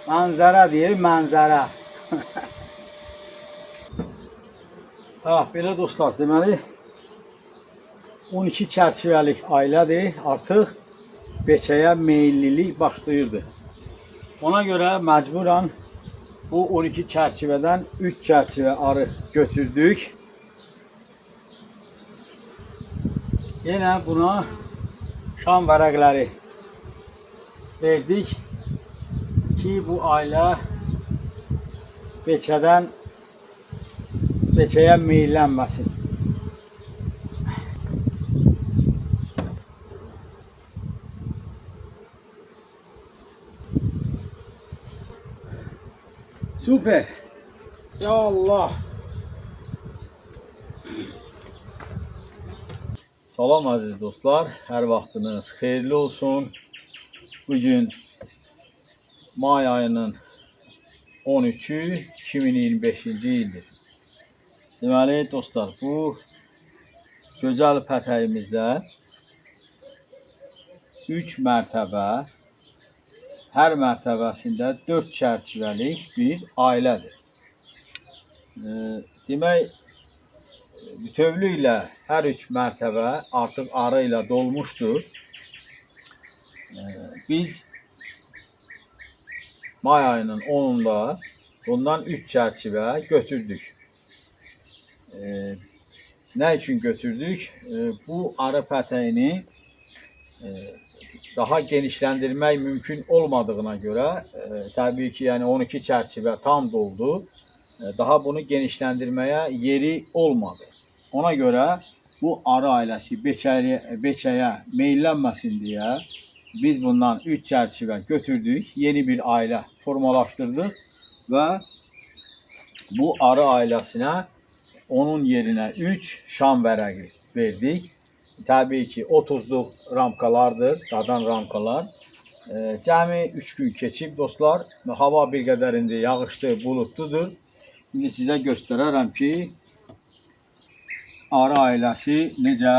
Manzara deyil, mənzərə. Belə dostlar, deməli 12 çərçivəlik ailədir. Artıq beçəyə meyillilik başlayırdı. Ona görə məcburan bu 12 çərçivədən 3 çərçivə arı götürdük. Yenə buna şam vərəqləri verdik ki, bu ailə beçəyə meyillənməsin. Süper. Ya Allah. Salam əziz dostlar, hər vaxtınız xeyirli olsun. Bugün may ayının 13-ü 2025-ci ildir. Deməli dostlar, bu gözəl pətəyimizdə 3 mərtəbə, hər mərtəbəsində 4 çərçivəlik bir ailədir. Demək, bütövlüklə hər 3 mərtəbə artıq arı ilə dolmuşdur. Biz may ayının 10-unda bundan 3 çərçivə götürdük. Nə üçün götürdük? Bu arı pətəyini daha genişləndirmək mümkün olmadığına görə, təbii ki, yəni 12 çərçivə tam doldu. Daha bunu genişləndirməyə yeri olmadı. Ona görə bu arı ailəsi beçəyə meyillənməsin deyə biz bundan 3 çərçivə götürdük. Yeni bir ailə formalaşdırdıq və bu arı ailəsinə onun yerinə 3 şam vərəqi verdik. Təbii ki, 30'luq ramkalardır, dadan ramkalar. Cəmi 3 gün keçib dostlar. Hava bir qədər indi yağışlı, bulutludur. Şimdi sizə göstərərəm ki, arı ailəsi necə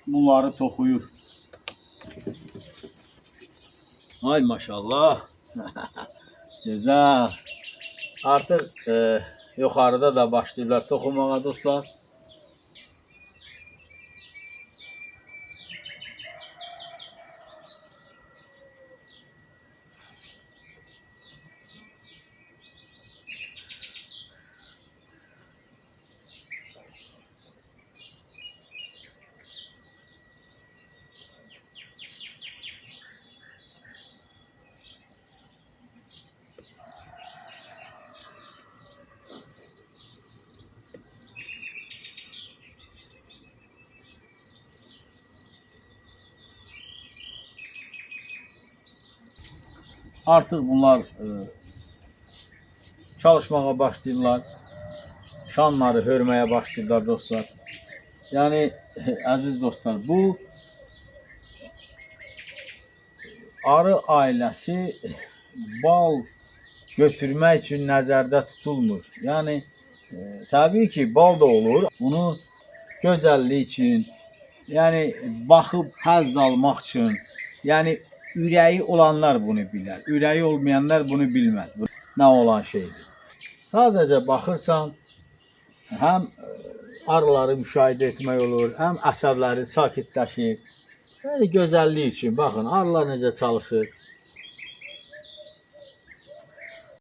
bunları toxuyur. Ay maşallah. Güzel. Artıq yuxarıda da başlayırlar toxumağa dostlar. Artıq bunlar çalışmağa başlayırlar. Şanları hörməyə başlayırlar dostlar. Yəni əziz dostlar, bu arı ailəsi bal götürmək üçün nəzərdə tutulmur. Yəni təbii ki, bal da olur. Bunu gözəllik üçün, yəni baxıb həzz almaq üçün, yəni ürəyi olanlar bunu bilər. Ürəyi olmayanlar bunu bilməz. Bu nə olan şeydir. Sadəcə baxırsan, həm arıları müşahidə etmək olur, həm əsəbləri sakitləşir. Yəni gözəllik üçün baxın, arılar necə çalışır.